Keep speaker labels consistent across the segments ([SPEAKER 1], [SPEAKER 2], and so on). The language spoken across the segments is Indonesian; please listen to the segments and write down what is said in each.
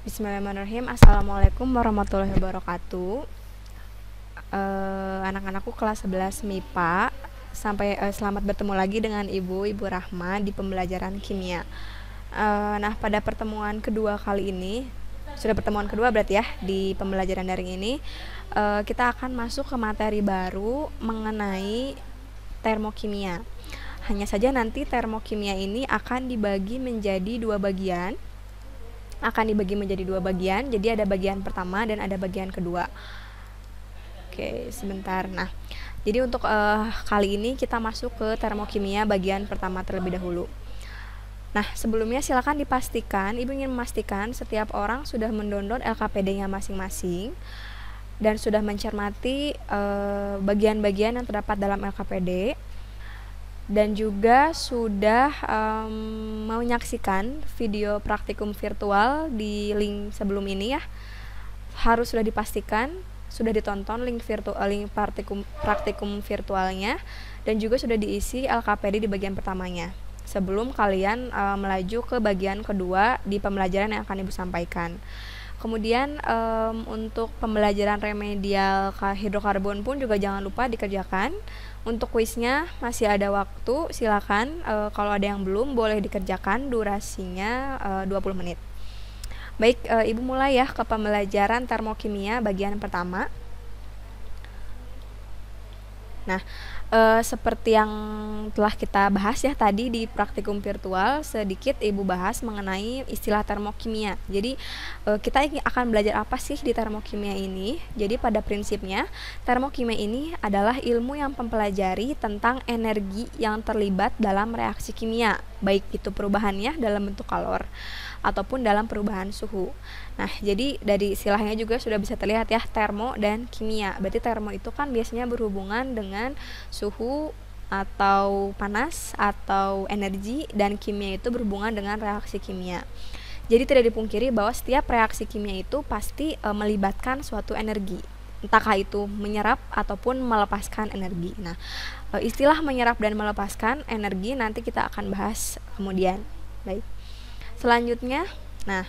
[SPEAKER 1] Bismillahirrahmanirrahim. Assalamualaikum warahmatullahi wabarakatuh. Anak-anakku kelas 11 MIPA. Selamat bertemu lagi dengan Ibu Rahma di pembelajaran kimia. Nah, pada pertemuan kedua kali ini, sudah pertemuan kedua berarti ya di pembelajaran daring ini, kita akan masuk ke materi baru mengenai termokimia. Hanya saja nanti termokimia ini akan dibagi menjadi dua bagian. Jadi ada bagian pertama dan ada bagian kedua. Oke, sebentar. Nah, jadi untuk kali ini kita masuk ke termokimia bagian pertama terlebih dahulu. Nah, sebelumnya silakan dipastikan, Ibu ingin memastikan setiap orang sudah mendownload LKPD-nya masing-masing dan sudah mencermati bagian-bagian yang terdapat dalam LKPD. Dan juga sudah menyaksikan video praktikum virtual di link sebelum ini ya. Harus sudah dipastikan sudah ditonton link praktikum virtualnya dan juga sudah diisi LKPD di bagian pertamanya sebelum kalian melaju ke bagian kedua di pembelajaran yang akan Ibu sampaikan. Kemudian untuk pembelajaran remedial hidrokarbon pun juga jangan lupa dikerjakan. Untuk kuisnya masih ada waktu, silakan kalau ada yang belum boleh dikerjakan, durasinya 20 menit. Baik, Ibu mulai ya ke pembelajaran termokimia bagian pertama. Nah, seperti yang telah kita bahas ya tadi di praktikum virtual, sedikit Ibu bahas mengenai istilah termokimia. Jadi kita akan belajar apa sih di termokimia ini? Jadi pada prinsipnya termokimia ini adalah ilmu yang mempelajari tentang energi yang terlibat dalam reaksi kimia, baik itu perubahannya dalam bentuk kalor ataupun dalam perubahan suhu. Nah, jadi dari istilahnya juga sudah bisa terlihat ya, termo dan kimia. Berarti termo itu kan biasanya berhubungan dengan suhu atau panas atau energi, dan kimia itu berhubungan dengan reaksi kimia. Jadi tidak dipungkiri bahwa setiap reaksi kimia itu pasti melibatkan suatu energi, entahkah itu menyerap ataupun melepaskan energi. Nah, istilah menyerap dan melepaskan energi nanti kita akan bahas kemudian. Baik. Selanjutnya, nah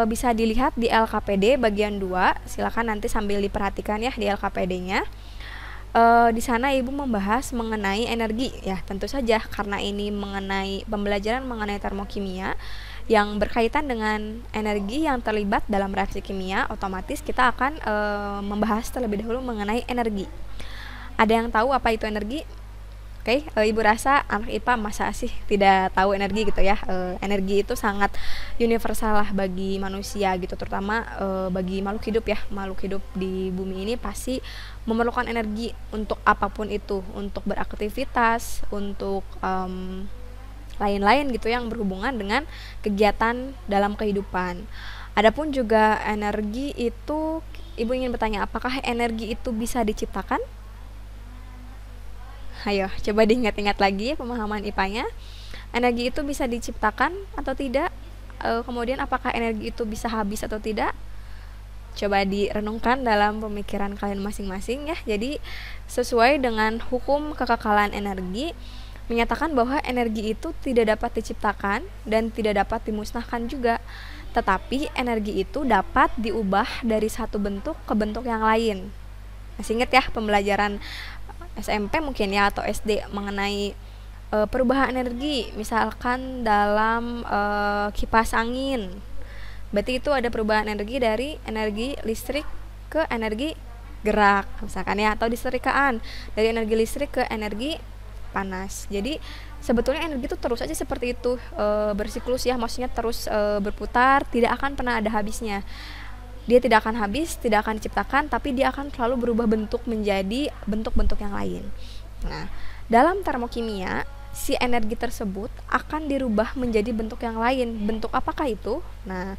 [SPEAKER 1] bisa dilihat di LKPD bagian 2. Silakan nanti sambil diperhatikan ya di LKPD-nya. Di sana Ibu membahas mengenai energi ya, tentu saja karena ini mengenai pembelajaran mengenai termokimia yang berkaitan dengan energi yang terlibat dalam reaksi kimia, otomatis kita akan membahas terlebih dahulu mengenai energi. Ada yang tahu apa itu energi? Oke, Ibu rasa anak IPA masa sih tidak tahu energi gitu ya. Energi itu sangat universal lah bagi manusia gitu, terutama bagi makhluk hidup ya. Makhluk hidup di bumi ini pasti memerlukan energi untuk apapun itu, untuk beraktivitas, untuk lain-lain gitu yang berhubungan dengan kegiatan dalam kehidupan. Adapun juga energi itu, Ibu ingin bertanya apakah energi itu bisa diciptakan? Ayo, coba diingat-ingat lagi pemahaman IPA-nya. Energi itu bisa diciptakan atau tidak? Kemudian apakah energi itu bisa habis atau tidak? Coba direnungkan dalam pemikiran kalian masing-masing ya. Jadi, sesuai dengan hukum kekekalan energi, menyatakan bahwa energi itu tidak dapat diciptakan dan tidak dapat dimusnahkan juga. Tetapi energi itu dapat diubah dari satu bentuk ke bentuk yang lain. Masih ingat ya pembelajaran SMP mungkin ya atau SD mengenai perubahan energi, misalkan dalam kipas angin. Berarti itu ada perubahan energi dari energi listrik ke energi gerak misalkan ya, atau disetrikaan dari energi listrik ke energi panas. Jadi sebetulnya energi itu terus aja seperti itu, bersiklus ya, maksudnya terus berputar, tidak akan pernah ada habisnya. Dia tidak akan habis, tidak akan diciptakan, tapi dia akan selalu berubah bentuk menjadi bentuk-bentuk yang lain. Nah, dalam termokimia, si energi tersebut akan dirubah menjadi bentuk yang lain. Bentuk apakah itu? Nah,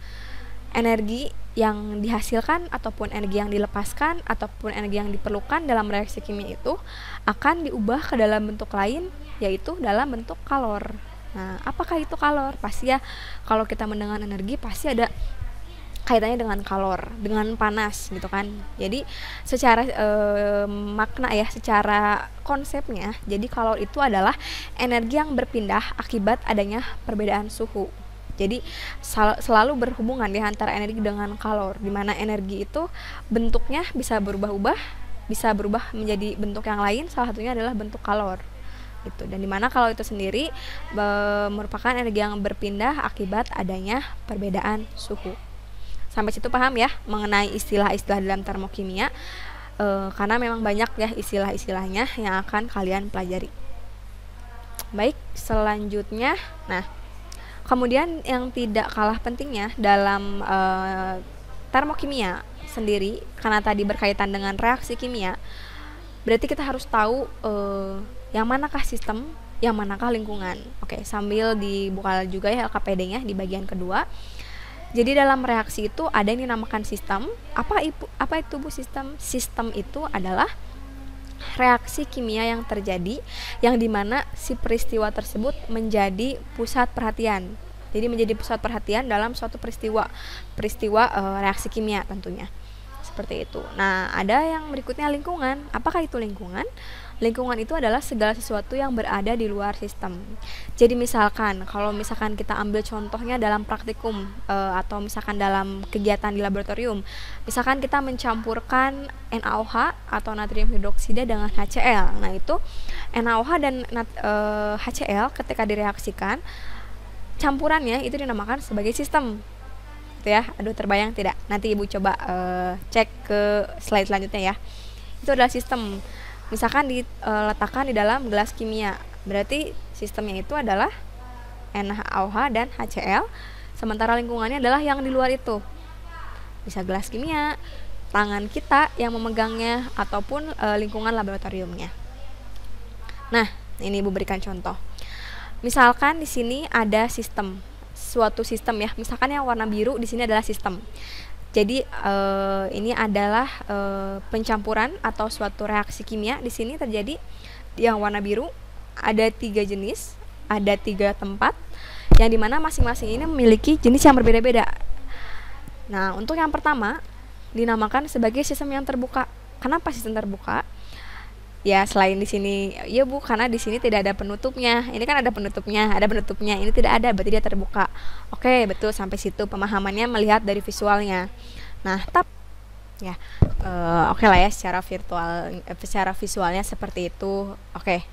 [SPEAKER 1] energi yang dihasilkan ataupun energi yang dilepaskan ataupun energi yang diperlukan dalam reaksi kimia itu akan diubah ke dalam bentuk lain, yaitu dalam bentuk kalor. Nah, apakah itu kalor? Pasti ya, kalau kita mendengar energi pasti ada kaitannya dengan kalor, dengan panas gitu kan. Jadi secara makna ya, secara konsepnya, jadi kalor itu adalah energi yang berpindah akibat adanya perbedaan suhu. Jadi selalu berhubungan di antara energi dengan kalor, di mana energi itu bentuknya bisa berubah-ubah, bisa berubah menjadi bentuk yang lain, salah satunya adalah bentuk kalor gitu. Dan dimana kalor itu sendiri merupakan energi yang berpindah akibat adanya perbedaan suhu. Sampai situ paham ya mengenai istilah-istilah dalam termokimia, karena memang banyak ya istilah-istilahnya yang akan kalian pelajari. Baik, selanjutnya, nah kemudian yang tidak kalah pentingnya dalam termokimia sendiri, karena tadi berkaitan dengan reaksi kimia, berarti kita harus tahu yang manakah sistem, yang manakah lingkungan. Oke, sambil dibuka juga ya LKPD-nya di bagian kedua. Jadi dalam reaksi itu ada yang dinamakan sistem. Apa itu Bu sistem? Sistem itu adalah reaksi kimia yang terjadi yang dimana si peristiwa tersebut menjadi pusat perhatian. Jadi menjadi pusat perhatian dalam suatu peristiwa reaksi kimia tentunya. Seperti itu. Nah, ada yang berikutnya lingkungan. Apakah itu lingkungan? Lingkungan itu adalah segala sesuatu yang berada di luar sistem. Jadi misalkan, kalau misalkan kita ambil contohnya dalam praktikum atau misalkan dalam kegiatan di laboratorium, misalkan kita mencampurkan NaOH atau natrium hidroksida dengan HCl. Nah, itu NaOH dan HCl ketika direaksikan, campurannya itu dinamakan sebagai sistem. Gitu ya. Aduh, terbayang tidak? Nanti Ibu coba cek ke slide selanjutnya ya. Itu adalah sistem. Misalkan diletakkan di dalam gelas kimia, berarti sistemnya itu adalah NaOH dan HCl, sementara lingkungannya adalah yang di luar itu. Bisa gelas kimia, tangan kita yang memegangnya, ataupun lingkungan laboratoriumnya. Nah, ini Ibu berikan contoh. Misalkan di sini ada sistem, suatu sistem ya, misalkan yang warna biru di sini adalah sistem. Jadi ini adalah pencampuran atau suatu reaksi kimia. Di sini terjadi yang warna biru ada 3 jenis, ada 3 tempat, yang dimana masing-masing ini memiliki jenis yang berbeda-beda. Nah, untuk yang pertama dinamakan sebagai sistem yang terbuka. Kenapa sistem terbuka? Ya, selain di sini, ya Bu, karena di sini tidak ada penutupnya. Ini kan ada penutupnya, ini tidak ada, berarti dia terbuka. Oke, betul, sampai situ pemahamannya melihat dari visualnya. Nah, ya, oke lah ya, secara visualnya seperti itu. Oke,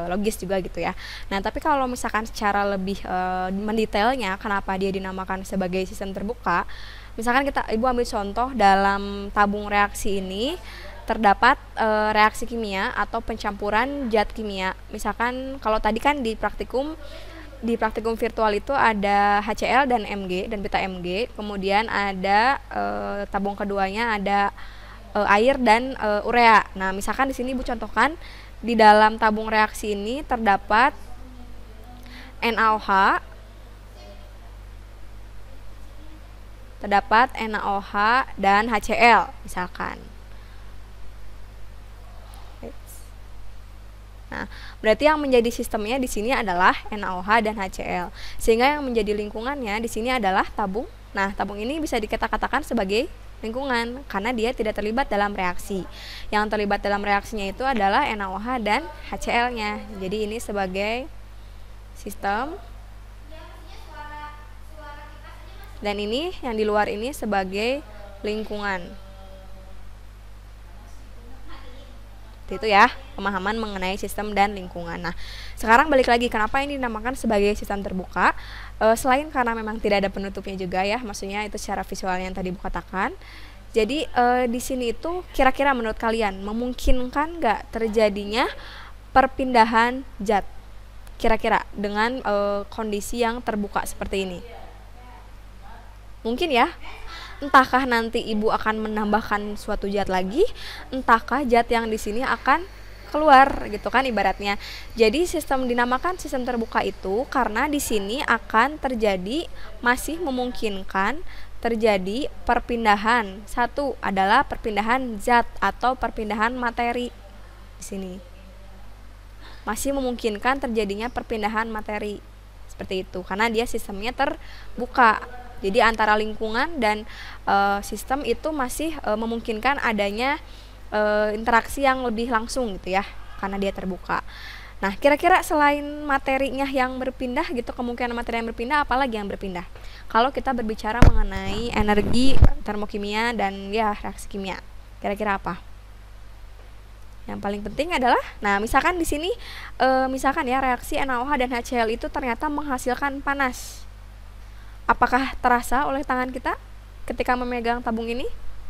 [SPEAKER 1] logis juga gitu ya. Nah, tapi kalau misalkan secara lebih mendetailnya, kenapa dia dinamakan sebagai sistem terbuka? Misalkan Ibu ambil contoh dalam tabung reaksi ini terdapat reaksi kimia atau pencampuran zat kimia. Misalkan kalau tadi kan di praktikum virtual itu ada HCl dan Mg dan beta Mg, kemudian ada tabung keduanya ada air dan urea. Nah, misalkan di sini Ibu contohkan di dalam tabung reaksi ini terdapat NaOH, dan HCl misalkan. Nah, berarti yang menjadi sistemnya di sini adalah NaOH dan HCl. Sehingga yang menjadi lingkungannya di sini adalah tabung. Nah, tabung ini bisa dikatakan sebagai lingkungan karena dia tidak terlibat dalam reaksi. Yang terlibat dalam reaksinya itu adalah NaOH dan HCl-nya. Jadi ini sebagai sistem. Dan ini yang di luar ini sebagai lingkungan. Itu ya pemahaman mengenai sistem dan lingkungan. Nah, sekarang balik lagi, kenapa ini dinamakan sebagai sistem terbuka? Selain karena memang tidak ada penutupnya juga ya, maksudnya itu secara visualnya yang tadi Bu katakan. Jadi di sini itu kira-kira menurut kalian memungkinkan nggak terjadinya perpindahan zat? Kira-kira dengan kondisi yang terbuka seperti ini? Mungkin ya? Entahkah nanti Ibu akan menambahkan suatu zat lagi, entahkah zat yang di sini akan keluar gitu kan ibaratnya. Jadi dinamakan sistem terbuka itu karena di sini akan masih memungkinkan terjadi perpindahan. Satu adalah perpindahan zat atau perpindahan materi. Di sini masih memungkinkan terjadinya perpindahan materi seperti itu karena dia sistemnya terbuka. Jadi antara lingkungan dan sistem itu masih memungkinkan adanya interaksi yang lebih langsung gitu ya, karena dia terbuka. Nah, kira-kira selain materinya yang berpindah gitu, kemungkinan materi yang berpindah, apalagi yang berpindah? Kalau kita berbicara mengenai energi termokimia dan ya reaksi kimia, kira-kira apa? Yang paling penting adalah, nah misalkan di sini, misalkan ya reaksi NaOH dan HCl itu ternyata menghasilkan panas. Apakah terasa oleh tangan kita ketika memegang tabung ini?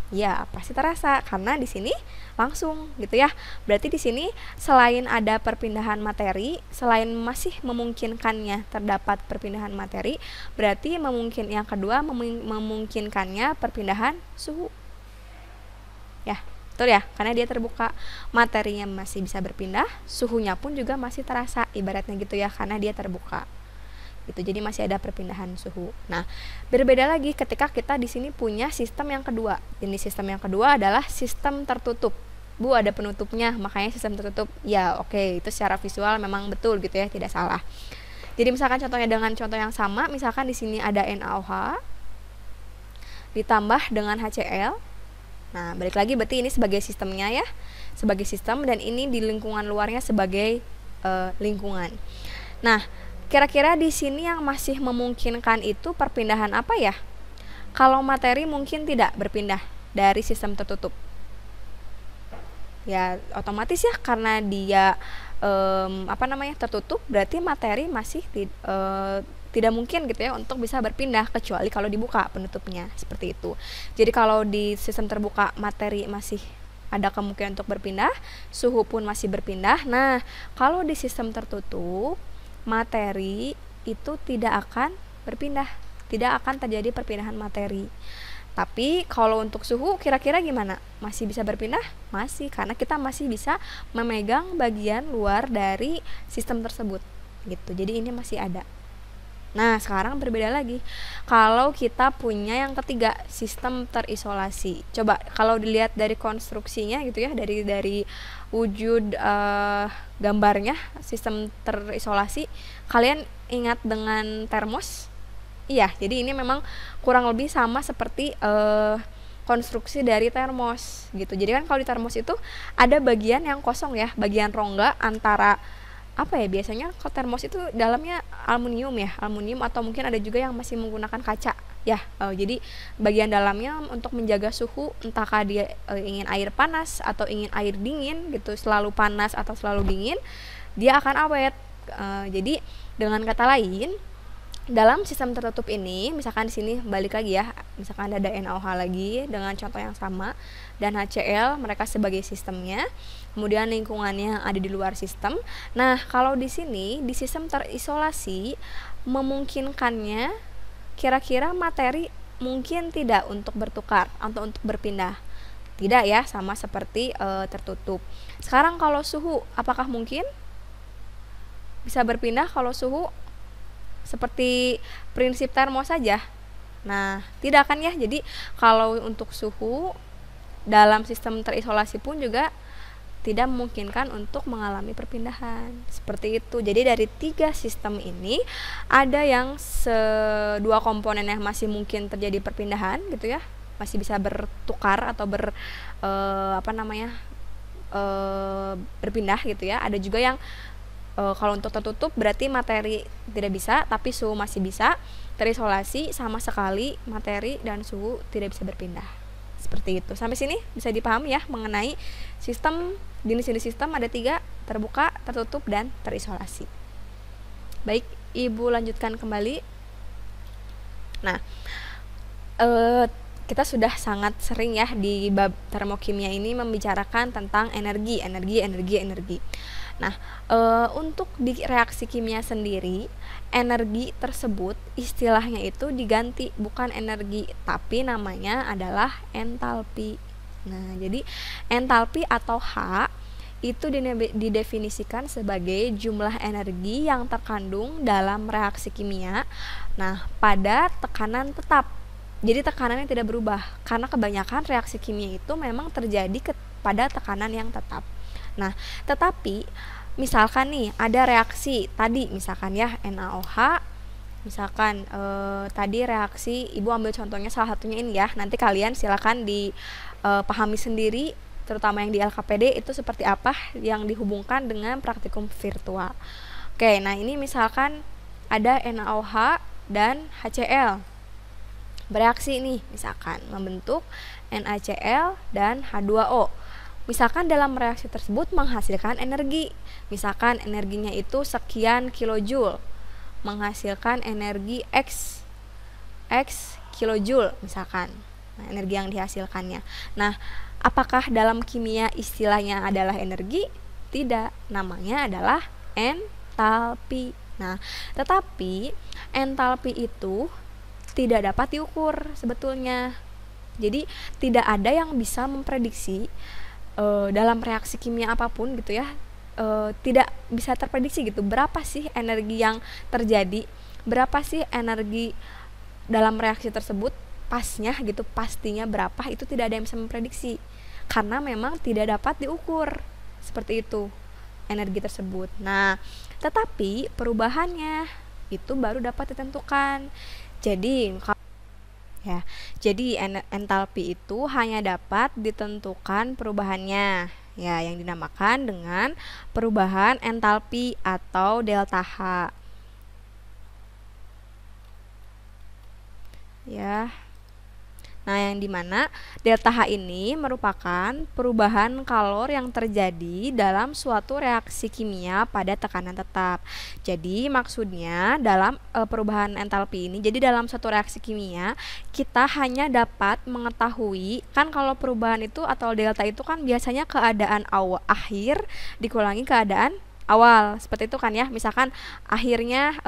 [SPEAKER 1] Ya, pasti terasa karena di sini langsung gitu ya. Berarti di sini selain ada perpindahan materi, selain masih memungkinkannya terdapat perpindahan materi, berarti yang kedua memungkinkannya perpindahan suhu. Ya, betul ya, karena dia terbuka, materinya masih bisa berpindah, suhunya pun juga masih terasa, ibaratnya gitu ya, karena dia terbuka. Gitu, jadi masih ada perpindahan suhu. Nah, berbeda lagi ketika kita di sini punya sistem yang kedua. Jenis sistem yang kedua adalah sistem tertutup. Bu, ada penutupnya, makanya sistem tertutup. Ya, oke, itu secara visual memang betul gitu ya, tidak salah. Jadi misalkan contohnya dengan contoh yang sama, misalkan di sini ada NaOH ditambah dengan HCl. Nah, balik lagi berarti ini sebagai sistemnya ya, sebagai sistem, dan ini di lingkungan luarnya sebagai lingkungan. Nah, kira-kira di sini yang masih memungkinkan itu perpindahan apa ya? Kalau materi mungkin tidak berpindah dari sistem tertutup. Ya, otomatis ya karena dia tertutup, berarti materi masih tidak mungkin gitu ya untuk bisa berpindah kecuali kalau dibuka penutupnya, seperti itu. Jadi kalau di sistem terbuka materi masih ada kemungkinan untuk berpindah, suhu pun masih berpindah. Nah, kalau di sistem tertutup materi itu tidak akan berpindah, tidak akan terjadi perpindahan materi. Tapi kalau untuk suhu kira-kira gimana? Masih bisa berpindah? Masih, karena kita masih bisa memegang bagian luar dari sistem tersebut gitu. Jadi ini masih ada. Nah, sekarang berbeda lagi. Kalau kita punya yang ketiga, sistem terisolasi. Coba kalau dilihat dari konstruksinya gitu ya, dari wujud gambarnya sistem terisolasi, kalian ingat dengan termos? Iya, jadi ini memang kurang lebih sama seperti konstruksi dari termos gitu. Jadi kan kalau di termos itu ada bagian yang kosong ya, bagian rongga antara biasanya kalau termos itu dalamnya aluminium atau mungkin ada juga yang masih menggunakan kaca ya. Jadi bagian dalamnya untuk menjaga suhu, entahkah dia ingin air panas atau ingin air dingin gitu, selalu panas atau selalu dingin, dia akan awet. Jadi dengan kata lain, dalam sistem tertutup ini, misalkan di sini balik lagi ya, misalkan ada NaOH lagi dengan contoh yang sama dan HCl, mereka sebagai sistemnya, kemudian lingkungannya ada di luar sistem. Nah, kalau di sini di sistem terisolasi memungkinkannya kira-kira materi mungkin tidak untuk bertukar atau untuk berpindah. Tidak ya, sama seperti tertutup. Sekarang kalau suhu, apakah mungkin bisa berpindah kalau suhu? Seperti prinsip termos saja. Nah, tidak akan ya. Jadi kalau untuk suhu dalam sistem terisolasi pun juga tidak memungkinkan untuk mengalami perpindahan. Seperti itu. Jadi dari 3 sistem ini ada yang dua komponen yang masih mungkin terjadi perpindahan gitu ya. Masih bisa bertukar atau berpindah gitu ya. Ada juga yang kalau untuk tertutup berarti materi tidak bisa, tapi suhu masih bisa. Terisolasi sama sekali materi dan suhu tidak bisa berpindah. Seperti itu. Sampai sini bisa dipahami ya mengenai sistem, jenis-jenis sistem ada 3, terbuka, tertutup, dan terisolasi. Baik, Ibu lanjutkan kembali. Nah, kita sudah sangat sering ya di bab termokimia ini membicarakan tentang energi. Nah, untuk di reaksi kimia sendiri, energi tersebut istilahnya itu diganti, bukan energi, tapi namanya adalah entalpi. Nah, jadi entalpi atau H itu didefinisikan sebagai jumlah energi yang terkandung dalam reaksi kimia. Nah, pada tekanan tetap. Jadi tekanannya tidak berubah, karena kebanyakan reaksi kimia itu memang terjadi pada tekanan yang tetap. Nah, tetapi misalkan nih ada reaksi tadi, misalkan ya NaOH, misalkan tadi reaksi, Ibu ambil contohnya salah satunya ini ya, nanti kalian silakan dipahami sendiri terutama yang di LKPD itu seperti apa yang dihubungkan dengan praktikum virtual. Oke, nah ini misalkan ada NaOH dan HCl bereaksi nih, misalkan membentuk NaCl dan H2O. Misalkan dalam reaksi tersebut menghasilkan energi, misalkan energinya itu sekian kilojoule, menghasilkan energi X kilojoule misalkan. Nah, energi yang dihasilkannya. Nah, apakah dalam kimia istilahnya adalah energi? Tidak, namanya adalah entalpi. Nah, tetapi entalpi itu tidak dapat diukur sebetulnya. Jadi tidak ada yang bisa memprediksi dalam reaksi kimia apapun gitu ya, tidak bisa terprediksi gitu berapa sih energi yang terjadi, berapa sih energi dalam reaksi tersebut pasnya gitu, pastinya berapa, itu tidak ada yang bisa memprediksi karena memang tidak dapat diukur seperti itu energi tersebut. Nah, tetapi perubahannya itu baru dapat ditentukan. Jadi entalpi itu hanya dapat ditentukan perubahannya ya, yang dinamakan dengan perubahan entalpi atau delta H. Ya. Nah, yang dimana delta H ini merupakan perubahan kalor yang terjadi dalam suatu reaksi kimia pada tekanan tetap. Jadi maksudnya dalam perubahan entalpi ini, jadi dalam suatu reaksi kimia kita hanya dapat mengetahui, kan kalau perubahan itu atau delta itu kan biasanya keadaan akhir dikurangi keadaan awal, seperti itu kan ya. Misalkan akhirnya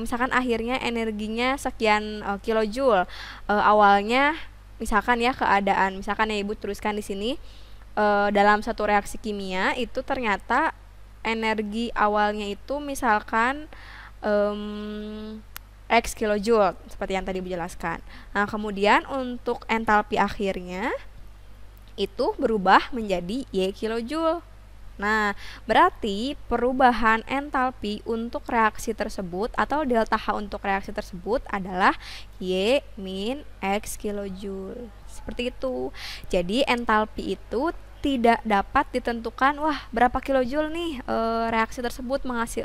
[SPEAKER 1] misalkan akhirnya energinya sekian kilojoule, awalnya misalkan ya keadaan, misalkan ya Ibu teruskan di sini, dalam satu reaksi kimia itu ternyata energi awalnya itu misalkan X kilojoule seperti yang tadi Ibu jelaskan. Nah, kemudian untuk entalpi akhirnya itu berubah menjadi Y kilojoule. Nah, berarti perubahan entalpi untuk reaksi tersebut atau delta H untuk reaksi tersebut adalah Y min X kilojoule. Seperti itu. Jadi entalpi itu tidak dapat ditentukan, wah berapa kilojoule nih reaksi tersebut menghasil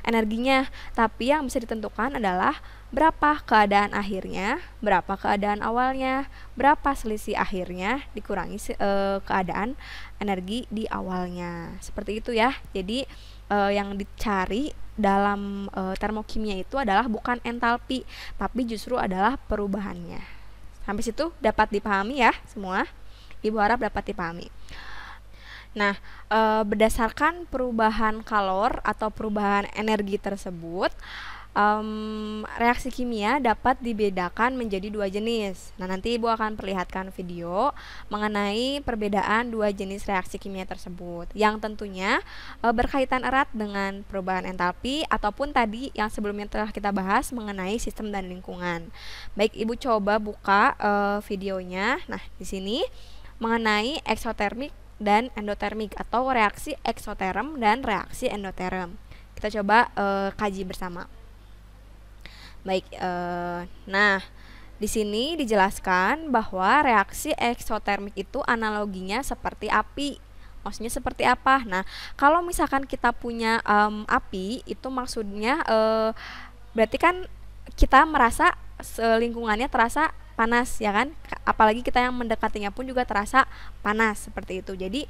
[SPEAKER 1] energinya, tapi yang bisa ditentukan adalah berapa keadaan akhirnya, berapa keadaan awalnya, berapa selisih akhirnya dikurangi keadaan energi di awalnya. Seperti itu ya. Jadi yang dicari dalam termokimia itu adalah bukan entalpi, tapi justru adalah perubahannya. Sampai situ dapat dipahami ya semua? Ibu harap dapat dipahami. Nah, berdasarkan perubahan kalor atau perubahan energi tersebut, reaksi kimia dapat dibedakan menjadi dua jenis. Nah, nanti Ibu akan perlihatkan video mengenai perbedaan dua jenis reaksi kimia tersebut, yang tentunya berkaitan erat dengan perubahan entalpi ataupun tadi yang sebelumnya telah kita bahas mengenai sistem dan lingkungan. Baik, Ibu coba buka videonya. Nah, di sini mengenai eksotermik dan endotermik atau reaksi eksoterm dan reaksi endoterm. Kita coba kaji bersama. Baik, nah di sini dijelaskan bahwa reaksi eksotermik itu analoginya seperti api. Maksudnya seperti apa? Nah, kalau misalkan kita punya api, itu maksudnya berarti kan kita merasa lingkungannya terasa panas ya kan, apalagi kita yang mendekatinya pun juga terasa panas seperti itu. Jadi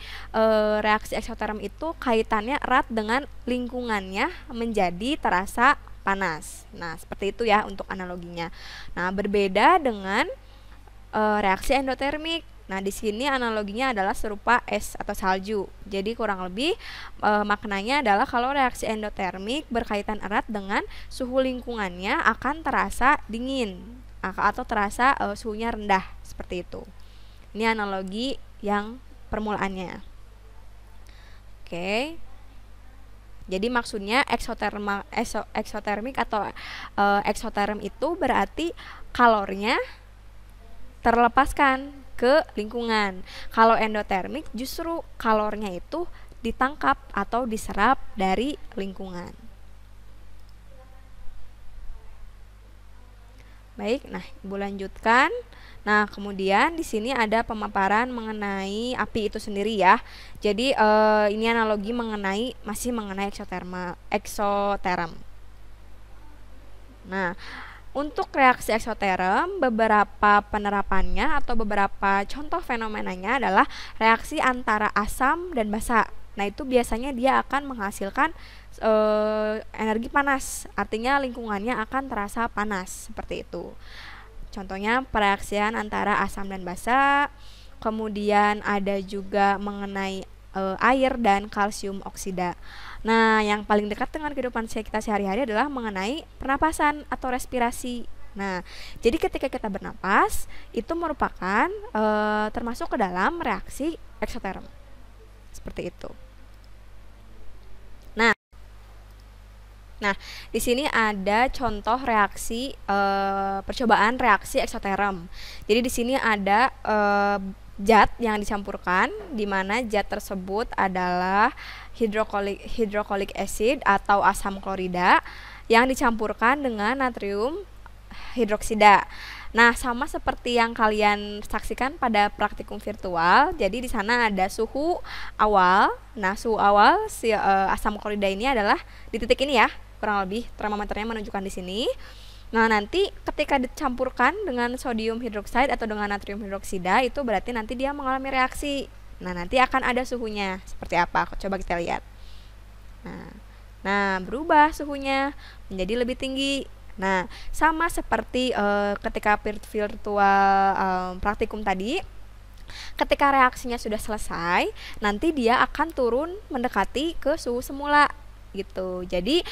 [SPEAKER 1] reaksi eksoterm itu kaitannya erat dengan lingkungannya menjadi terasa panas. Nah, seperti itu ya untuk analoginya. Nah, berbeda dengan reaksi endotermik. Nah, di sini analoginya adalah serupa es atau salju. Jadi kurang lebih maknanya adalah kalau reaksi endotermik berkaitan erat dengan suhu lingkungannya akan terasa dingin atau terasa suhunya rendah, seperti itu. Ini analogi yang permulaannya. Oke. Jadi maksudnya eksotermik atau eksoterm itu berarti kalornya terlepaskan ke lingkungan. Kalau endotermik justru kalornya itu ditangkap atau diserap dari lingkungan. Baik, nah Ibu lanjutkan. Nah, kemudian di sini ada pemaparan mengenai api itu sendiri ya. Jadi ini analogi masih mengenai eksoterm. Nah, untuk reaksi eksoterm, beberapa penerapannya atau beberapa contoh fenomenanya adalah reaksi antara asam dan basa. Nah, itu biasanya dia akan menghasilkan energi panas, artinya lingkungannya akan terasa panas, seperti itu. Contohnya pereaksian antara asam dan basa. Kemudian ada juga mengenai air dan kalsium oksida. Nah, yang paling dekat dengan kehidupan kita sehari-hari adalah mengenai pernapasan atau respirasi. Nah, jadi ketika kita bernapas, itu merupakan termasuk ke dalam reaksi eksoterm. Seperti itu. Nah, di sini ada contoh reaksi percobaan reaksi eksoterm. Jadi di sini ada zat yang dicampurkan, di mana zat tersebut adalah hidroklorik acid atau asam klorida yang dicampurkan dengan natrium hidroksida. Nah, sama seperti yang kalian saksikan pada praktikum virtual. Jadi di sana ada suhu awal. Nah, suhu awal si asam klorida ini adalah di titik ini ya, kurang lebih termometernya menunjukkan di sini. Nah, nanti ketika dicampurkan dengan sodium hidroksida atau dengan natrium hidroksida, itu berarti nanti dia mengalami reaksi. Nah, nanti akan ada suhunya. Seperti apa? Coba kita lihat. Nah, berubah suhunya menjadi lebih tinggi. Nah, sama seperti ketika virtual praktikum tadi, ketika reaksinya sudah selesai, nanti dia akan turun mendekati ke suhu semula gitu. Jadi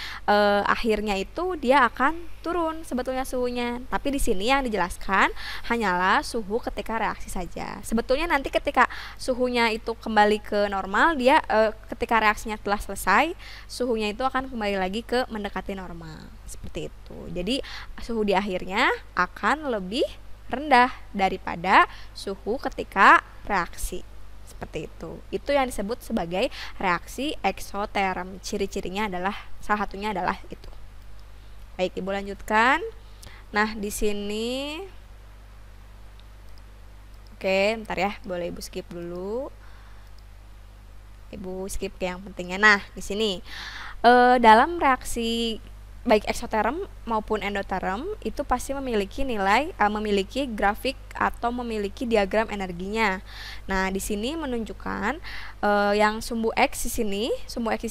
[SPEAKER 1] akhirnya itu dia akan turun sebetulnya suhunya. Tapi di sini yang dijelaskan hanyalah suhu ketika reaksi saja. Sebetulnya nanti ketika suhunya itu kembali ke normal, dia ketika reaksinya telah selesai, suhunya itu akan kembali lagi ke mendekati normal. Seperti itu. Jadi suhu di akhirnya akan lebih rendah daripada suhu ketika reaksi. Seperti itu. Itu yang disebut sebagai reaksi eksoterm. Ciri-cirinya adalah salah satunya adalah itu. Baik, Ibu lanjutkan. Nah, di sini oke, bentar ya, boleh Ibu skip dulu. Ibu skip ke yang pentingnya. Nah, di sini dalam reaksi baik eksoterm maupun endoterm itu pasti memiliki memiliki grafik atau memiliki diagram energinya. Nah, di sini menunjukkan yang sumbu X di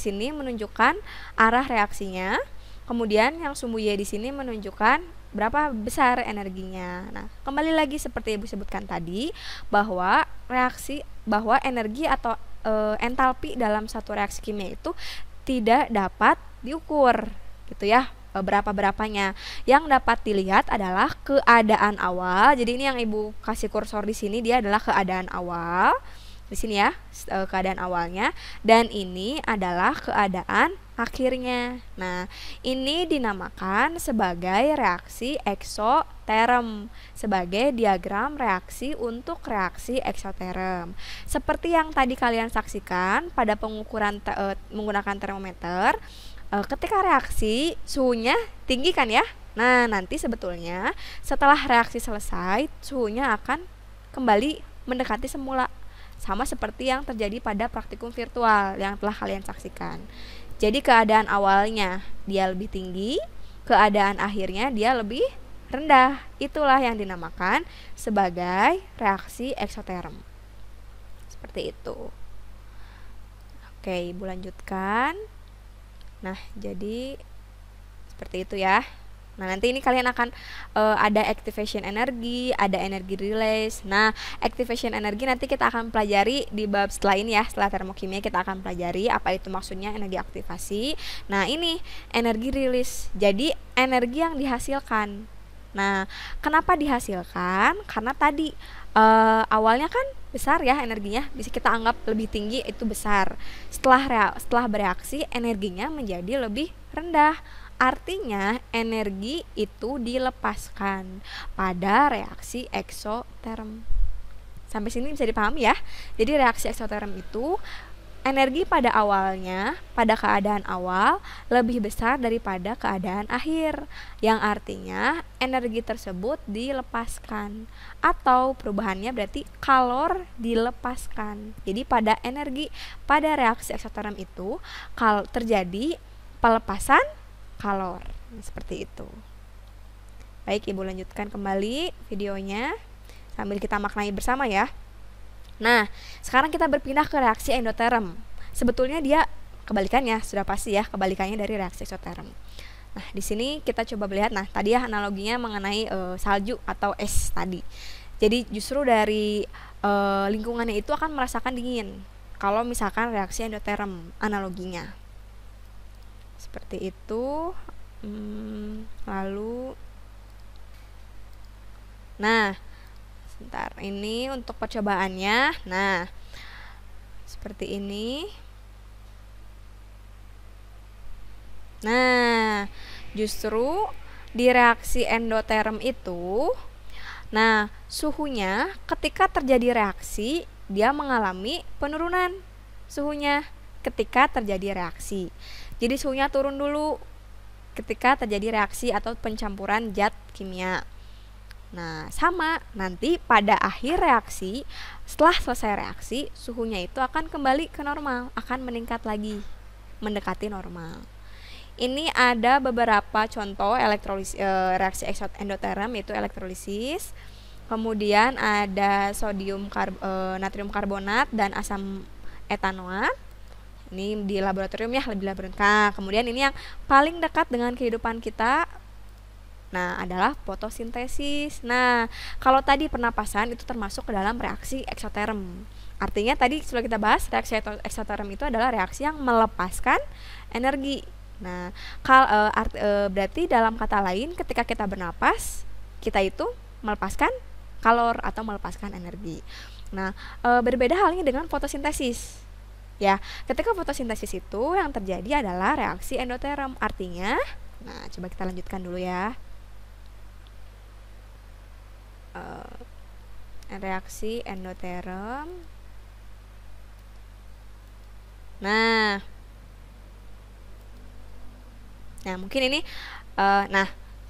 [SPEAKER 1] sini menunjukkan arah reaksinya. Kemudian yang sumbu Y di sini menunjukkan berapa besar energinya. Nah, kembali lagi seperti Ibu sebutkan tadi bahwa energi atau entalpi dalam satu reaksi kimia itu tidak dapat diukur gitu ya, berapanya. Yang dapat dilihat adalah keadaan awal. Jadi ini yang Ibu kasih kursor di sini, dia adalah keadaan awal. Di sini ya, keadaan awalnya, dan ini adalah keadaan akhirnya. Nah, ini dinamakan sebagai reaksi eksoterm, sebagai diagram reaksi untuk reaksi eksoterm. Seperti yang tadi kalian saksikan pada pengukuran menggunakan termometer, ketika reaksi suhunya tinggi kan ya. Nah, nanti sebetulnya setelah reaksi selesai, suhunya akan kembali mendekati semula. Sama seperti yang terjadi pada praktikum virtual yang telah kalian saksikan. Jadi keadaan awalnya dia lebih tinggi, keadaan akhirnya dia lebih rendah. Itulah yang dinamakan sebagai reaksi eksoterm. Seperti itu. Oke, Ibu lanjutkan. Nah, jadi seperti itu ya. Nah, nanti ini kalian akan ada activation energi, ada energi release. Nah, activation energi nanti kita akan pelajari di bab setelah ini ya. Setelah termokimia kita akan pelajari apa itu maksudnya energi aktivasi. Nah, ini energi release. Jadi energi yang dihasilkan. Nah, kenapa dihasilkan? Karena tadi awalnya kan besar ya energinya, bisa kita anggap lebih tinggi, itu besar. Setelah bereaksi energinya menjadi lebih rendah. Artinya energi itu dilepaskan pada reaksi eksoterm. Sampai sini bisa dipahami ya. Jadi reaksi eksoterm itu energi pada awalnya, pada keadaan awal, lebih besar daripada keadaan akhir, yang artinya energi tersebut dilepaskan, atau perubahannya berarti kalor dilepaskan. Jadi pada reaksi eksoterm itu terjadi pelepasan kalor, seperti itu. Baik, Ibu lanjutkan kembali videonya sambil kita maknai bersama ya. Nah, sekarang kita berpindah ke reaksi endoterm. Sebetulnya dia kebalikannya, sudah pasti ya, kebalikannya dari reaksi eksoterm. Nah, di sini kita coba melihat, nah tadi ya analoginya mengenai salju atau es tadi. Jadi justru dari lingkungannya itu akan merasakan dingin. Kalau misalkan reaksi endoterm, analoginya. Seperti itu. Lalu, nah, sebentar, ini untuk percobaannya. Nah, seperti ini. Nah, justru di reaksi endoterm itu, nah, suhunya ketika terjadi reaksi, dia mengalami penurunan suhunya ketika terjadi reaksi. Jadi suhunya turun dulu ketika terjadi reaksi atau pencampuran zat kimia. Nah, sama, nanti pada akhir reaksi, setelah selesai reaksi, suhunya itu akan kembali ke normal, akan meningkat lagi, mendekati normal. Ini ada beberapa contoh reaksi endoterm, yaitu elektrolisis. Kemudian ada natrium karbonat dan asam etanoat. Ini di laboratorium ya, lebih laboratorium. Nah, kemudian ini yang paling dekat dengan kehidupan kita, nah, adalah fotosintesis. Nah, kalau tadi pernapasan itu termasuk ke dalam reaksi eksoterm. Artinya tadi sudah kita bahas, reaksi eksoterm itu adalah reaksi yang melepaskan energi. Nah, berarti dalam kata lain, ketika kita bernapas, kita itu melepaskan kalor atau melepaskan energi. Nah, berbeda halnya dengan fotosintesis. Ya, ketika fotosintesis itu yang terjadi adalah reaksi endoterm. Artinya, nah coba kita lanjutkan dulu ya. Reaksi endoterm. Nah, mungkin ini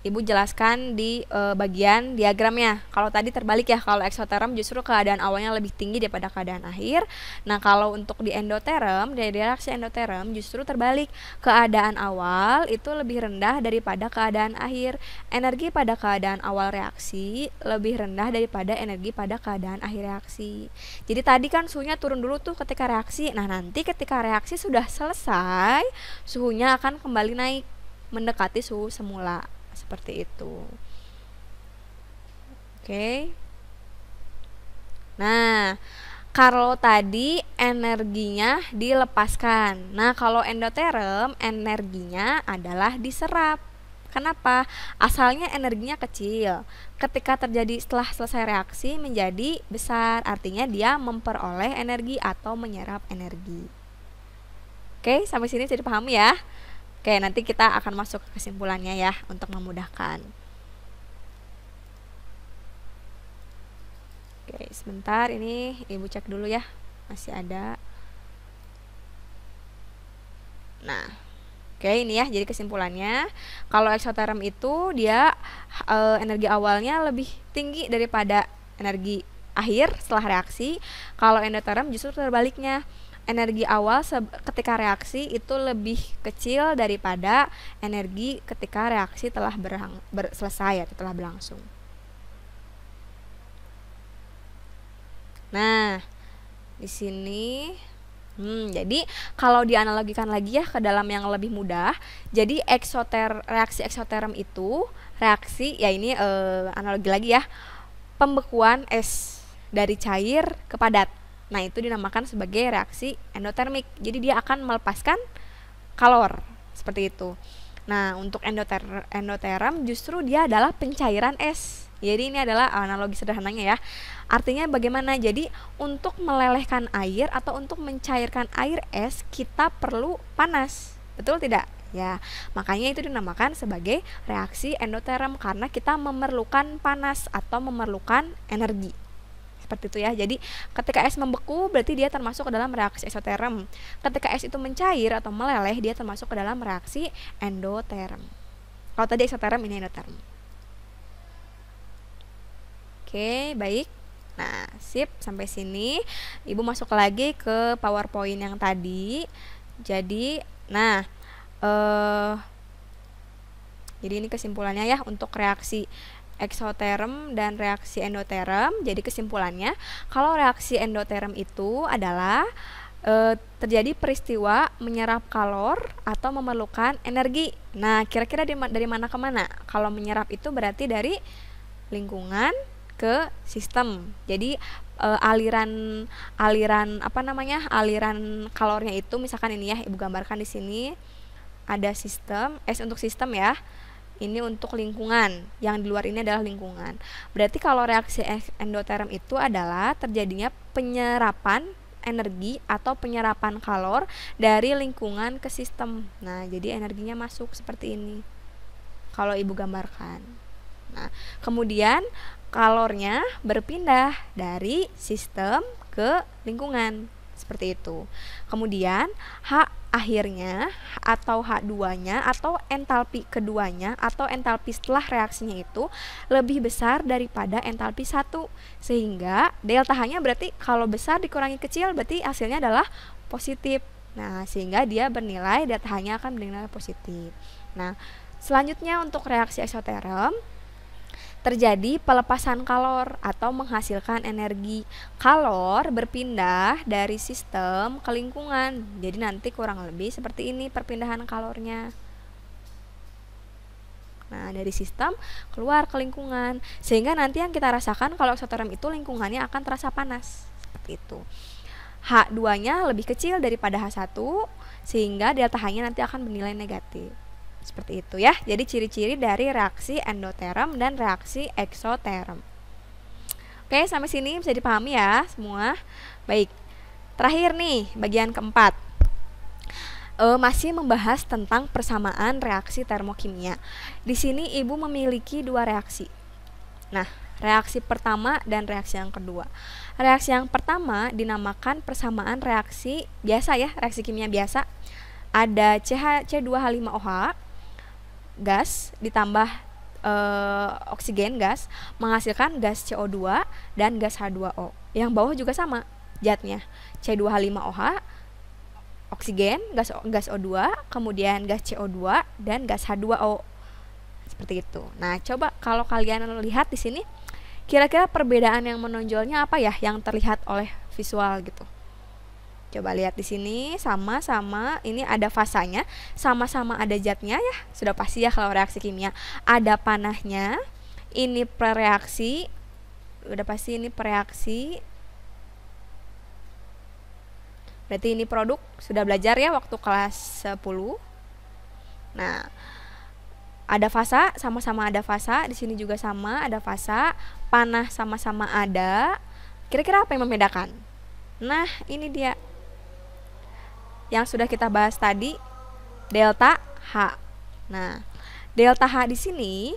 [SPEAKER 1] Ibu jelaskan di bagian diagramnya. Kalau tadi terbalik ya, kalau eksoterm justru keadaan awalnya lebih tinggi daripada keadaan akhir. Nah, kalau untuk di endoterm, dari reaksi endoterm justru terbalik. Keadaan awal itu lebih rendah daripada keadaan akhir. Energi pada keadaan awal reaksi lebih rendah daripada energi pada keadaan akhir reaksi. Jadi tadi kan suhunya turun dulu tuh ketika reaksi. Nah, nanti ketika reaksi sudah selesai, suhunya akan kembali naik mendekati suhu semula. Seperti itu. Oke. Nah, kalau tadi energinya dilepaskan. Nah, kalau endoterm energinya adalah diserap. Kenapa? Asalnya energinya kecil. Ketika terjadi setelah selesai reaksi menjadi besar. Artinya dia memperoleh energi atau menyerap energi. Oke, sampai sini jadi paham ya? Oke, nanti kita akan masuk ke kesimpulannya ya, untuk memudahkan. Oke, sebentar, ini Ibu cek dulu ya, masih ada. Nah, oke, ini ya, jadi kesimpulannya, kalau eksoterm itu dia energi awalnya lebih tinggi daripada energi akhir setelah reaksi. Kalau endoterm justru terbaliknya, energi awal ketika reaksi itu lebih kecil daripada energi ketika reaksi telah selesai atau telah berlangsung. Nah, di sini jadi kalau dianalogikan lagi ya ke dalam yang lebih mudah, jadi reaksi eksoterm itu reaksi ya ini analogi lagi ya, pembekuan es dari cair ke padat. Nah, itu dinamakan sebagai reaksi endotermik. Jadi dia akan melepaskan kalor, seperti itu. Nah, untuk endoterm justru dia adalah pencairan es. Jadi ini adalah analogi sederhananya ya. Artinya bagaimana? Jadi untuk melelehkan air atau untuk mencairkan air es kita perlu panas. Betul tidak? Ya, makanya itu dinamakan sebagai reaksi endoterm karena kita memerlukan panas atau memerlukan energi. Seperti itu ya. Jadi ketika es membeku berarti dia termasuk ke dalam reaksi eksoterm. Ketika es itu mencair atau meleleh dia termasuk ke dalam reaksi endoterm. Kalau tadi eksoterm, ini endoterm. Oke, baik. Nah, sip, sampai sini Ibu masuk lagi ke PowerPoint yang tadi. Jadi, nah, jadi ini kesimpulannya ya untuk reaksi eksoterm dan reaksi endoterm. Jadi kesimpulannya, kalau reaksi endoterm itu adalah terjadi peristiwa menyerap kalor atau memerlukan energi. Nah, kira-kira dari mana ke mana? Kalau menyerap itu berarti dari lingkungan ke sistem. Jadi aliran kalornya itu misalkan ini ya, Ibu gambarkan di sini ada sistem, S untuk sistem ya. Ini untuk lingkungan, yang di luar ini adalah lingkungan. Berarti kalau reaksi endoterm itu adalah terjadinya penyerapan energi atau penyerapan kalor dari lingkungan ke sistem. Nah, jadi energinya masuk seperti ini kalau Ibu gambarkan. Nah, kemudian kalornya berpindah dari sistem ke lingkungan, seperti itu. Kemudian H akhirnya atau H2-nya atau entalpi keduanya atau entalpi setelah reaksinya itu lebih besar daripada entalpi 1, sehingga delta H-nya berarti kalau besar dikurangi kecil berarti hasilnya adalah positif. Nah, sehingga dia bernilai delta H-nya akan bernilai positif. Nah, selanjutnya untuk reaksi eksoterm terjadi pelepasan kalor atau menghasilkan energi. Kalor berpindah dari sistem ke lingkungan. Jadi nanti kurang lebih seperti ini perpindahan kalornya. Nah, dari sistem keluar ke lingkungan. Sehingga nanti yang kita rasakan kalau eksoterm itu lingkungannya akan terasa panas. Seperti itu. H2-nya lebih kecil daripada H1 sehingga delta H-nya nanti akan bernilai negatif. Seperti itu ya. Jadi ciri-ciri dari reaksi endoterm dan reaksi eksoterm. Oke, sampai sini bisa dipahami ya semua. Baik. Terakhir nih, bagian keempat. Masih membahas tentang persamaan reaksi termokimia. Di sini Ibu memiliki dua reaksi. Nah, reaksi pertama dan reaksi yang kedua. Reaksi yang pertama dinamakan persamaan reaksi biasa ya, reaksi kimia biasa. Ada C2H5OH gas ditambah oksigen gas menghasilkan gas CO2 dan gas H2O. Yang bawah juga sama zatnya, C2H5OH oksigen, gas O2, kemudian gas CO2 dan gas H2O. Seperti itu. Nah, coba kalau kalian lihat di sini, kira-kira perbedaan yang menonjolnya apa ya yang terlihat oleh visual gitu. Coba lihat di sini, sama-sama ini ada fasanya, sama-sama ada zatnya ya. Sudah pasti ya kalau reaksi kimia. Ada panahnya. Ini prereaksi. Udah pasti ini prereaksi. Berarti ini produk. Sudah belajar ya waktu kelas 10. Nah, ada fasa, sama-sama ada fasa. Di sini juga sama, ada fasa. Panah sama-sama ada. Kira-kira apa yang membedakan? Nah, ini dia yang sudah kita bahas tadi, delta H. Nah, delta H di sini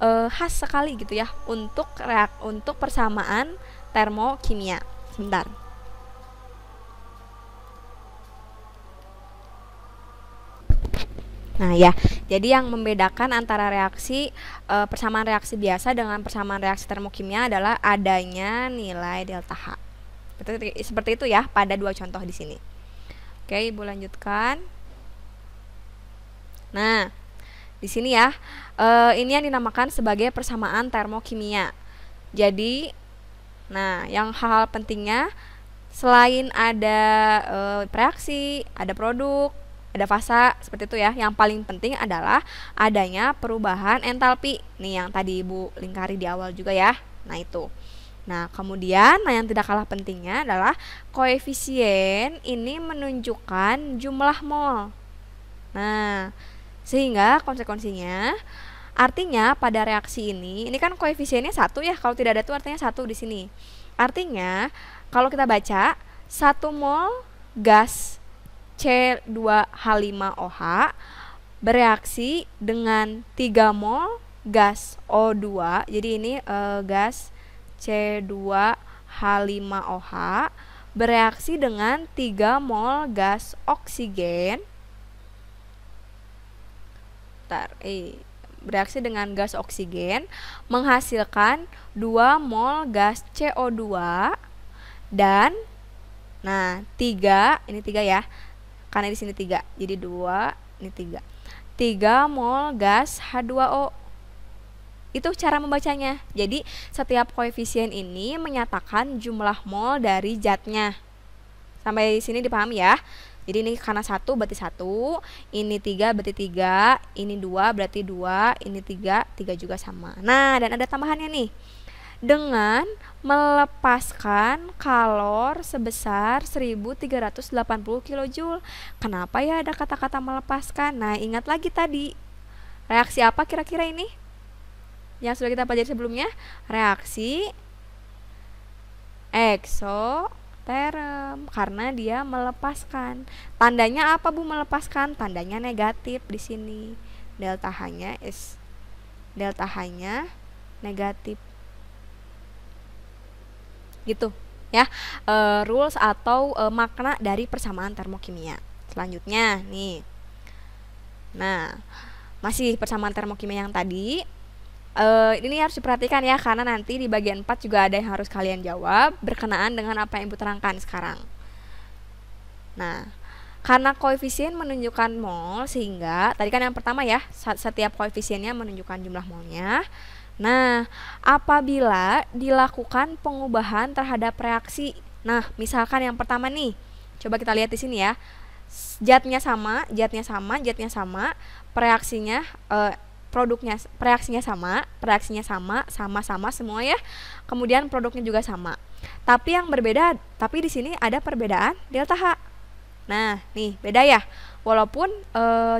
[SPEAKER 1] khas sekali gitu ya untuk persamaan termokimia. Sebentar. Nah ya, jadi yang membedakan antara reaksi persamaan reaksi biasa dengan persamaan reaksi termokimia adalah adanya nilai delta H. Seperti itu ya pada dua contoh di sini. Oke, Ibu lanjutkan. Nah, di sini ya, ini yang dinamakan sebagai persamaan termokimia. Jadi, nah, yang hal-hal pentingnya selain ada reaksi, ada produk, ada fasa, seperti itu ya. Yang paling penting adalah adanya perubahan entalpi. Nih yang tadi Ibu lingkari di awal juga ya. Nah, itu. Nah, kemudian yang tidak kalah pentingnya adalah koefisien ini menunjukkan jumlah mol. Nah, sehingga konsekuensinya artinya pada reaksi ini kan koefisiennya 1 ya. Kalau tidak ada itu artinya 1 di sini. Artinya, kalau kita baca 1 mol gas C2H5OH bereaksi dengan 3 mol gas O2. Jadi ini gas C2 H5OH bereaksi dengan 3 mol gas oksigen. Bereaksi dengan gas oksigen menghasilkan 2 mol gas CO2 dan 3, ini 3 ya. Karena di sini 3. Jadi 2, ini 3. 3 mol gas H2O. Itu cara membacanya. Jadi setiap koefisien ini menyatakan jumlah mol dari zatnya. Sampai sini dipahami ya. Jadi ini karena 1 berarti 1, ini 3 berarti 3, ini 2 berarti 2, ini 3 juga sama. Nah, dan ada tambahannya nih. Dengan melepaskan kalor sebesar 1380 kJ. Kenapa ya ada kata-kata melepaskan? Nah, ingat lagi tadi. Reaksi apa kira-kira ini? Yang sudah kita pelajari sebelumnya, reaksi eksoterm, karena dia melepaskan. Tandanya apa Bu melepaskan? Tandanya negatif di sini. Delta H-nya negatif. Gitu ya. Rules atau makna dari persamaan termokimia. Selanjutnya nih. Nah, masih persamaan termokimia yang tadi. Ini harus diperhatikan ya, karena nanti di bagian 4 juga ada yang harus kalian jawab berkenaan dengan apa yang Ibu terangkan sekarang. Nah, karena koefisien menunjukkan mol, sehingga tadi kan yang pertama ya, setiap koefisiennya menunjukkan jumlah molnya. Nah, apabila dilakukan pengubahan terhadap reaksi. Nah, misalkan yang pertama nih, coba kita lihat di sini ya. Zatnya sama, reaksinya sama semua ya. Kemudian produknya juga sama. Tapi yang berbeda, tapi di sini ada perbedaan delta H. Nah, nih beda ya. Walaupun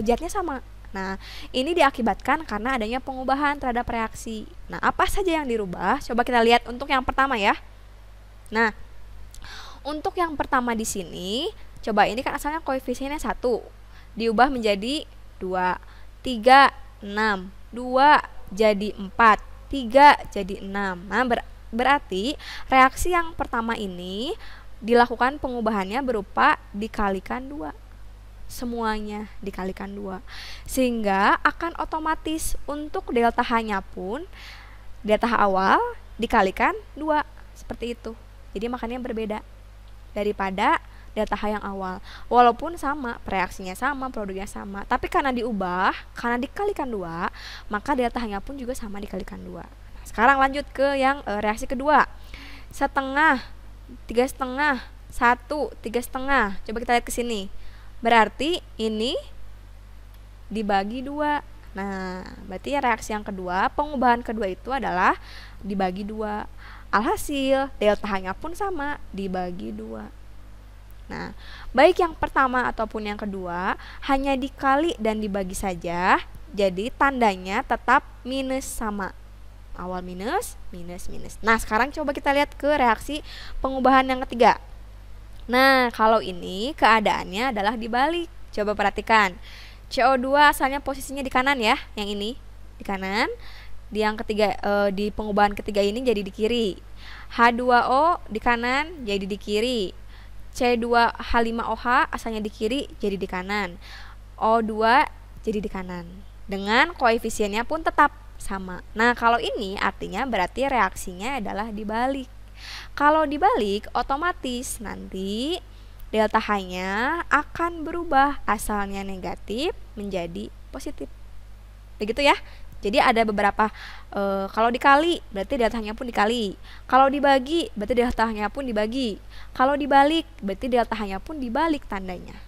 [SPEAKER 1] zatnya sama. Nah, ini diakibatkan karena adanya pengubahan terhadap reaksi. Nah, apa saja yang dirubah? Coba kita lihat untuk yang pertama ya. Nah, untuk yang pertama di sini, coba ini kan asalnya koefisiennya 1. Diubah menjadi 2, 3, 6, 2 jadi 4, 3 jadi 6. Nah, berarti reaksi yang pertama ini dilakukan pengubahannya berupa dikalikan 2. Semuanya dikalikan 2. Sehingga akan otomatis untuk delta H-nya pun, delta H awal dikalikan 2. Seperti itu. Jadi makanya berbeda daripada delta H yang awal. Walaupun sama, reaksinya sama, produknya sama, tapi karena diubah, karena dikalikan 2, maka delta H-nya pun juga sama dikalikan 2. Nah, sekarang lanjut ke yang reaksi kedua. Setengah, 3,5, 1, 3,5. Coba kita lihat ke sini. Berarti ini dibagi 2. Nah, berarti reaksi yang kedua, pengubahan kedua itu adalah dibagi 2. Alhasil, delta H-nya pun sama, dibagi 2. Nah, baik yang pertama ataupun yang kedua hanya dikali dan dibagi saja, jadi tandanya tetap minus sama. Awal minus, minus, minus. Nah, sekarang coba kita lihat ke reaksi pengubahan yang ketiga. Nah, kalau ini keadaannya adalah dibalik. Coba perhatikan. CO2 asalnya posisinya di kanan ya, yang ini di kanan. Di yang ketiga, di pengubahan ketiga ini jadi di kiri. H2O di kanan jadi di kiri. C2H5OH asalnya di kiri jadi di kanan. O2 jadi di kanan. Dengan koefisiennya pun tetap sama. Nah, kalau ini artinya berarti reaksinya adalah dibalik. Kalau dibalik, otomatis nanti delta H-nya akan berubah, asalnya negatif menjadi positif. Begitu ya. Jadi ada beberapa, kalau dikali berarti delta H-nya pun dikali. Kalau dibagi berarti delta H-nya pun dibagi. Kalau dibalik berarti delta H-nya pun dibalik tandanya.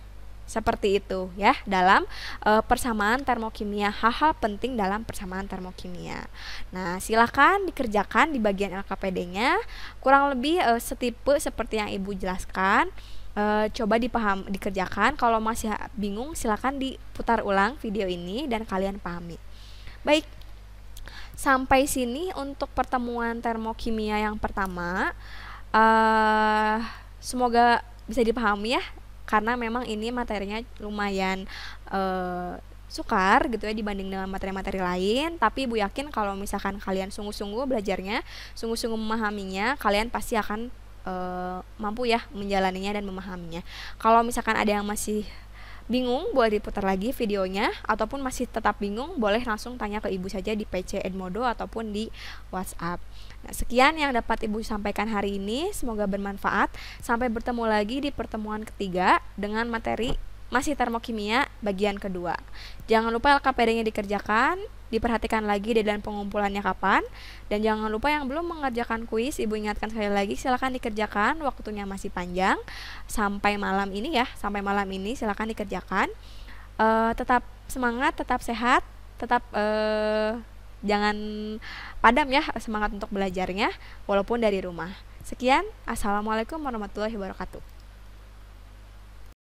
[SPEAKER 1] Seperti itu ya dalam persamaan termokimia, hal-hal penting dalam persamaan termokimia. Nah, silakan dikerjakan di bagian LKPD-nya. Kurang lebih setipe seperti yang Ibu jelaskan. Coba dikerjakan. Kalau masih bingung silakan diputar ulang video ini dan kalian pahami. Baik, sampai sini untuk pertemuan termokimia yang pertama. Semoga bisa dipahami ya, karena memang ini materinya lumayan sukar gitu ya dibanding dengan materi-materi lain, tapi Ibu yakin kalau misalkan kalian sungguh-sungguh belajarnya, sungguh-sungguh memahaminya, kalian pasti akan mampu ya menjalaninya dan memahaminya. Kalau misalkan ada yang masih bingung, boleh diputar lagi videonya, ataupun masih tetap bingung, boleh langsung tanya ke Ibu saja di PC Edmodo ataupun di WhatsApp. Nah, sekian yang dapat Ibu sampaikan hari ini, semoga bermanfaat. Sampai bertemu lagi di pertemuan ketiga dengan materi masih termokimia bagian kedua. Jangan lupa LKPD-nya dikerjakan, diperhatikan lagi deadline pengumpulannya kapan, dan jangan lupa yang belum mengerjakan kuis, Ibu ingatkan sekali lagi, silakan dikerjakan, waktunya masih panjang sampai malam ini ya, sampai malam ini silakan dikerjakan. Tetap semangat, tetap sehat, tetap jangan padam ya semangat untuk belajarnya walaupun dari rumah. Sekian, assalamualaikum warahmatullahi wabarakatuh.